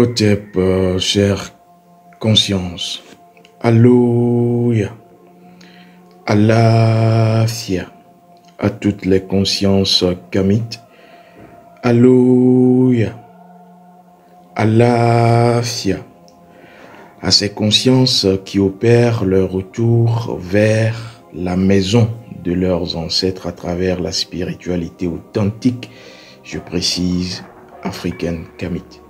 Otep, chère conscience, Alléluia, Alafia, à toutes les consciences kamites, Alléluia, Alafia, à ces consciences qui opèrent leur retour vers la maison de leurs ancêtres à travers la spiritualité authentique, je précise, africaine kamite.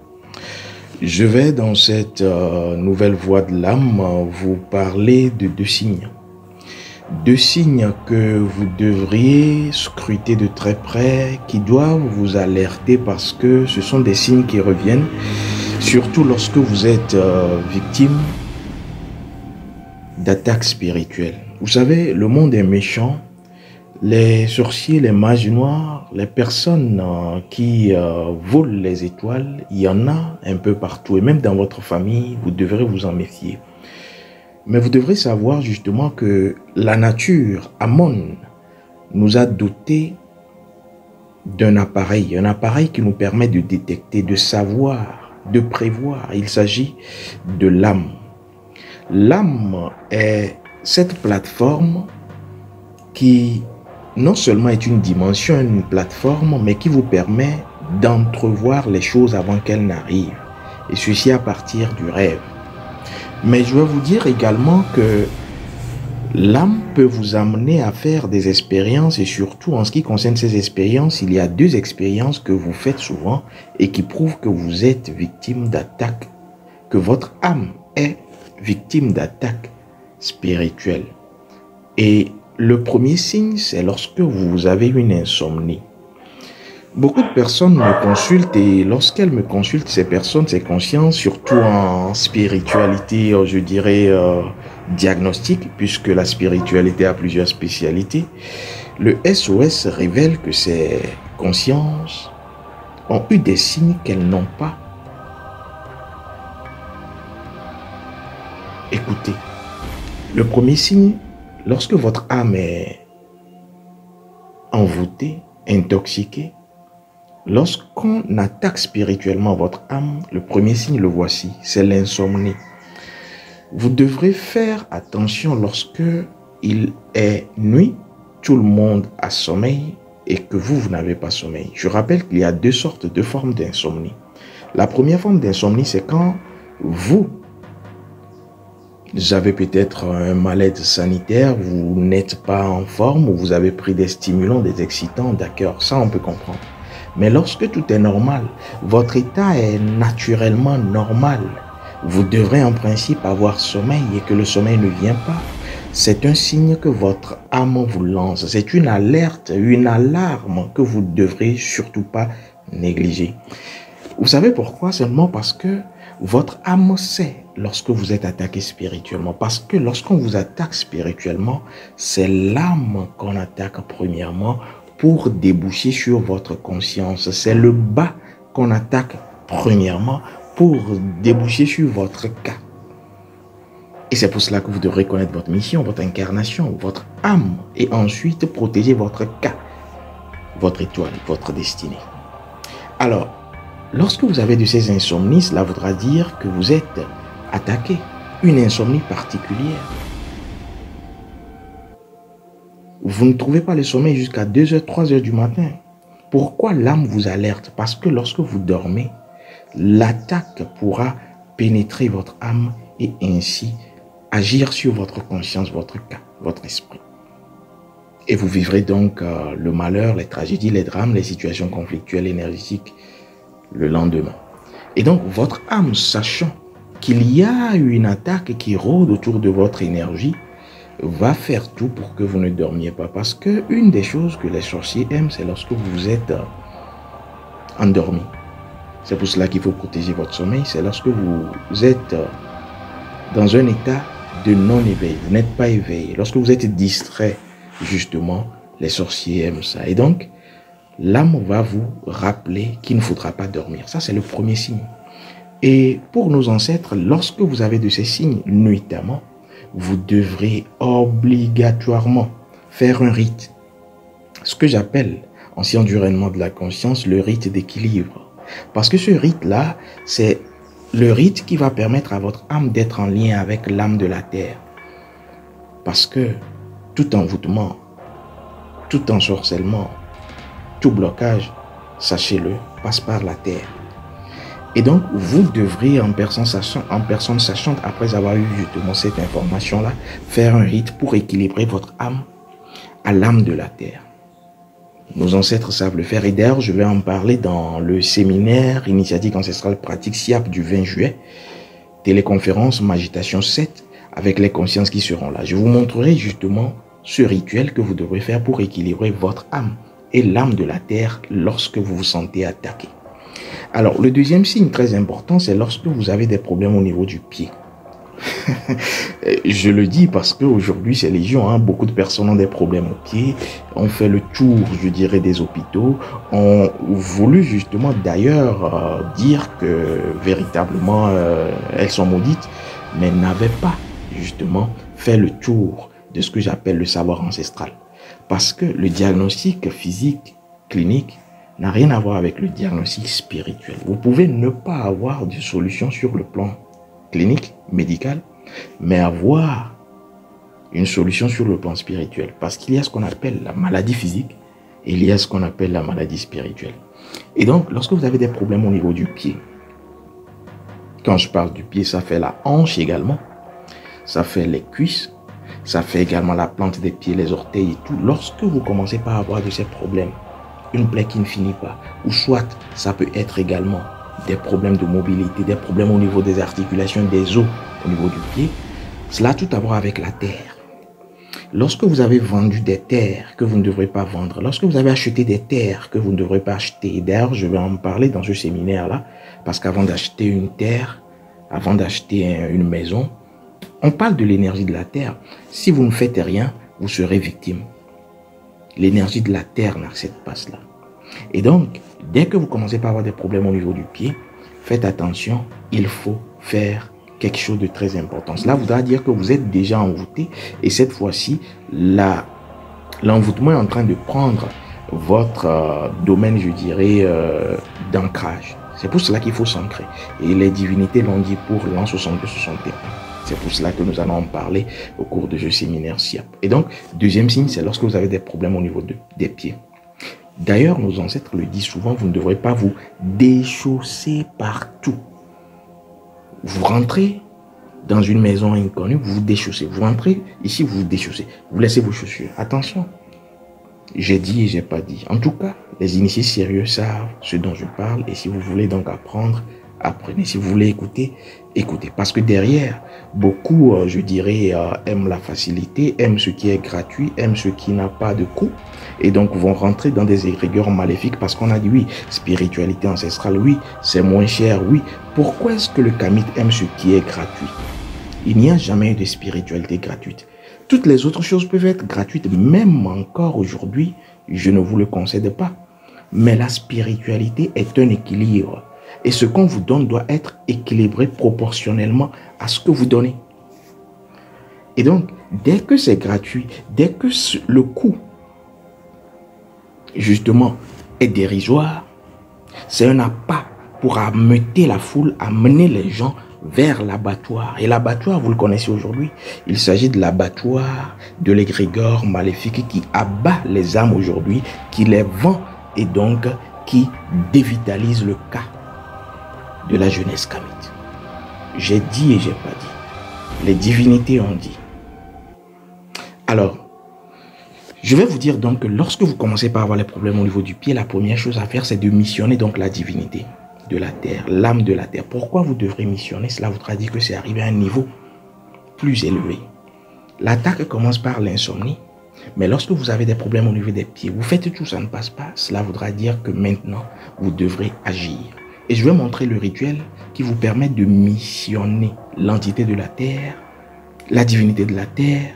Je vais dans cette nouvelle voie de l'âme vous parler de deux signes. Deux signes que vous devriez scruter de très près, qui doivent vous alerter parce que ce sont des signes qui reviennent, surtout lorsque vous êtes victime d'attaques spirituelles. Vous savez, le monde est méchant. Les sorciers, les mages noirs, les personnes qui volent les étoiles, il y en a un peu partout. Et même dans votre famille, vous devrez vous en méfier. Mais vous devrez savoir justement que la nature, Amon, nous a dotés d'un appareil. Un appareil qui nous permet de détecter, de savoir, de prévoir. Il s'agit de l'âme. L'âme est cette plateforme qui non seulement est une dimension, une plateforme, mais qui vous permet d'entrevoir les choses avant qu'elles n'arrivent. Et ceci à partir du rêve. Mais je vais vous dire également que l'âme peut vous amener à faire des expériences et surtout en ce qui concerne ces expériences, il y a deux expériences que vous faites souvent et qui prouvent que vous êtes victime d'attaques, que votre âme est victime d'attaques spirituelles. Et le premier signe, c'est lorsque vous avez une insomnie. Beaucoup de personnes me consultent et lorsqu'elles me consultent, ces personnes, ces consciences, surtout en spiritualité, je dirais diagnostique, puisque la spiritualité a plusieurs spécialités, le SOS révèle que ces consciences ont eu des signes qu'elles n'ont pas. Écoutez, le premier signe, lorsque votre âme est envoûtée, intoxiquée, lorsqu'on attaque spirituellement votre âme, le premier signe, le voici, c'est l'insomnie. Vous devrez faire attention lorsque il est nuit, tout le monde a sommeil et que vous n'avez pas sommeil. Je rappelle qu'il y a deux formes d'insomnie. La première forme d'insomnie, c'est quand vous avez peut-être un mal-être sanitaire, vous n'êtes pas en forme ou vous avez pris des stimulants, des excitants, d'accord, ça on peut comprendre. Mais lorsque tout est normal, votre état est naturellement normal, vous devrez en principe avoir sommeil et que le sommeil ne vient pas. C'est un signe que votre âme vous lance. C'est une alerte, une alarme que vous ne devrez surtout pas négliger. Vous savez pourquoi? Seulement parce que votre âme sait lorsque vous êtes attaqué spirituellement. Parce que lorsqu'on vous attaque spirituellement, c'est l'âme qu'on attaque premièrement pour déboucher sur votre conscience. C'est le bas qu'on attaque premièrement pour déboucher sur votre cas. Et c'est pour cela que vous devrez connaître votre mission, votre incarnation, votre âme et ensuite protéger votre cas, votre étoile, votre destinée. Alors, lorsque vous avez de ces insomnies, cela voudra dire que vous êtes attaqué, une insomnie particulière. Vous ne trouvez pas le sommeil jusqu'à 2h, 3h du matin. Pourquoi l'âme vous alerte? Parce que lorsque vous dormez, l'attaque pourra pénétrer votre âme et ainsi agir sur votre conscience, votre cas, votre esprit. Et vous vivrez donc le malheur, les tragédies, les drames, les situations conflictuelles, énergétiques le lendemain. Et donc, votre âme, sachant qu'il y a une attaque qui rôde autour de votre énergie, va faire tout pour que vous ne dormiez pas. Parce que une des choses que les sorciers aiment, c'est lorsque vous êtes endormi. C'est pour cela qu'il faut protéger votre sommeil. C'est lorsque vous êtes dans un état de non-éveil. Vous n'êtes pas éveillé. Lorsque vous êtes distrait, justement, les sorciers aiment ça. Et donc, l'âme va vous rappeler qu'il ne faudra pas dormir. Ça, c'est le premier signe. Et pour nos ancêtres, lorsque vous avez de ces signes nuitamment, vous devrez obligatoirement faire un rite. Ce que j'appelle, en science du rayonnement de la conscience, le rite d'équilibre. Parce que ce rite-là, c'est le rite qui va permettre à votre âme d'être en lien avec l'âme de la terre. Parce que tout envoûtement, tout ensorcellement, tout blocage, sachez-le, passe par la terre. Et donc, vous devrez, en personne sachante, après avoir eu justement cette information-là, faire un rite pour équilibrer votre âme à l'âme de la terre. Nos ancêtres savent le faire. Et d'ailleurs, je vais en parler dans le séminaire Initiatique ancestrale pratique SIAP du 20 juillet, téléconférence Magitation 7, avec les consciences qui seront là. Je vous montrerai justement ce rituel que vous devrez faire pour équilibrer votre âme et l'âme de la terre lorsque vous vous sentez attaqué. Alors, le deuxième signe très important, c'est lorsque vous avez des problèmes au niveau du pied. Je le dis parce qu'aujourd'hui, c'est légion. Hein? Beaucoup de personnes ont des problèmes au pied. On fait le tour, je dirais, des hôpitaux. On voulu justement d'ailleurs dire que véritablement, elles sont maudites, mais n'avaient pas justement fait le tour de ce que j'appelle le savoir ancestral. Parce que le diagnostic physique, clinique, n'a rien à voir avec le diagnostic spirituel. Vous pouvez ne pas avoir de solution sur le plan clinique, médical, mais avoir une solution sur le plan spirituel. Parce qu'il y a ce qu'on appelle la maladie physique et il y a ce qu'on appelle la maladie spirituelle. Et donc, lorsque vous avez des problèmes au niveau du pied, quand je parle du pied, ça fait la hanche également, ça fait les cuisses, ça fait également la plante des pieds, les orteils et tout. Lorsque vous commencez par avoir de ces problèmes, une plaie qui ne finit pas, ou soit ça peut être également des problèmes de mobilité, des problèmes au niveau des articulations, des os, au niveau du pied, cela a tout à voir avec la terre. Lorsque vous avez vendu des terres que vous ne devrez pas vendre, lorsque vous avez acheté des terres que vous ne devrez pas acheter, d'ailleurs je vais en parler dans ce séminaire-là, parce qu'avant d'acheter une terre, avant d'acheter une maison, on parle de l'énergie de la terre. Si vous ne faites rien, vous serez victime. L'énergie de la terre n'accepte pas cela. Et donc, dès que vous commencez par avoir des problèmes au niveau du pied, faites attention, il faut faire quelque chose de très important. Cela voudra dire que vous êtes déjà envoûté et cette fois-ci, l'envoûtement est en train de prendre votre domaine, je dirais, d'ancrage. C'est pour cela qu'il faut s'ancrer. Et les divinités l'ont dit pour l'an 62-61. C'est pour cela que nous allons en parler au cours de ce séminaire SIAP. Et donc, deuxième signe, c'est lorsque vous avez des problèmes au niveau des pieds. D'ailleurs, nos ancêtres le disent souvent, vous ne devrez pas vous déchausser partout. Vous rentrez dans une maison inconnue, vous vous déchaussez. Vous rentrez ici, vous vous déchaussez. Vous laissez vos chaussures. Attention, j'ai dit et j'ai pas dit. En tout cas, les initiés sérieux savent ce dont je parle. Et si vous voulez donc apprendre, apprenez. Si vous voulez écouter, écoutez. Parce que derrière, beaucoup, je dirais, aiment la facilité, aiment ce qui est gratuit, aiment ce qui n'a pas de coût. Et donc vont rentrer dans des égrégores maléfiques parce qu'on a dit oui, spiritualité ancestrale, oui, c'est moins cher, oui. Pourquoi est-ce que le Kamite aime ce qui est gratuit? Il n'y a jamais eu de spiritualité gratuite. Toutes les autres choses peuvent être gratuites, même encore aujourd'hui, je ne vous le concède pas. Mais la spiritualité est un équilibre. Et ce qu'on vous donne doit être équilibré proportionnellement à ce que vous donnez. Et donc, dès que c'est gratuit, dès que le coût, justement, est dérisoire, c'est un appât pour ameuter la foule, amener les gens vers l'abattoir. Et l'abattoir, vous le connaissez aujourd'hui, il s'agit de l'abattoir de l'égrégore maléfique qui abat les âmes aujourd'hui, qui les vend et donc qui dévitalise le cas de la jeunesse kamite. J'ai dit et j'ai pas dit. Les divinités ont dit. Alors, je vais vous dire donc que lorsque vous commencez par avoir les problèmes au niveau du pied, la première chose à faire, c'est de missionner donc la divinité de la terre, l'âme de la terre. Pourquoi vous devrez missionner? Cela voudra dire que c'est arrivé à un niveau plus élevé. L'attaque commence par l'insomnie, mais lorsque vous avez des problèmes au niveau des pieds, vous faites tout, ça ne passe pas. Cela voudra dire que maintenant, vous devrez agir. Et je vais montrer le rituel qui vous permet de missionner l'entité de la terre, la divinité de la terre,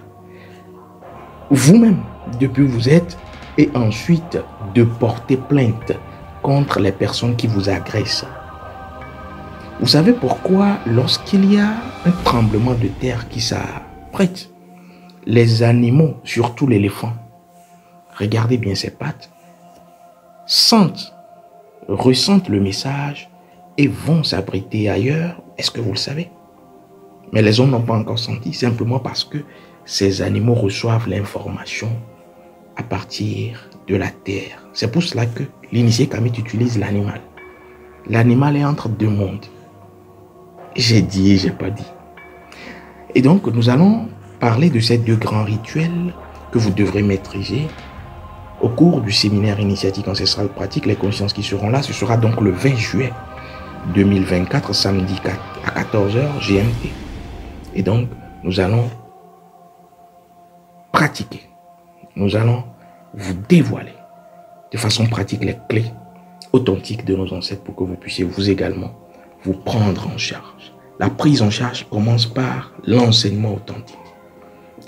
vous-même, depuis où vous êtes, et ensuite de porter plainte contre les personnes qui vous agressent. Vous savez pourquoi lorsqu'il y a un tremblement de terre qui s'apprête, les animaux, surtout l'éléphant, regardez bien ses pattes, ressentent le message et vont s'abriter ailleurs. Est-ce que vous le savez? Mais les hommes n'ont pas encore senti, simplement parce que ces animaux reçoivent l'information à partir de la terre. C'est pour cela que l'initié Kamit utilise l'animal. L'animal est entre deux mondes. J'ai dit et j'ai pas dit. Et donc, nous allons parler de ces deux grands rituels que vous devrez maîtriser au cours du séminaire initiatique ancestrale pratique. Les consciences qui seront là, ce sera donc le 20 juillet 2024, samedi à 14 h GMT. Et donc, nous allons pratiquer. Nous allons vous dévoiler de façon pratique les clés authentiques de nos ancêtres pour que vous puissiez vous également vous prendre en charge. La prise en charge commence par l'enseignement authentique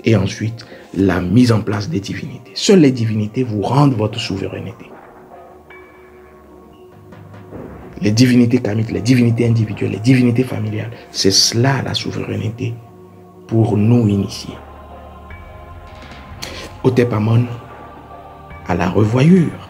et ensuite la mise en place des divinités. Seules les divinités vous rendent votre souveraineté. Les divinités kamites, les divinités individuelles, les divinités familiales, c'est cela la souveraineté pour nous initier. Hotep Amon, à la revoyure.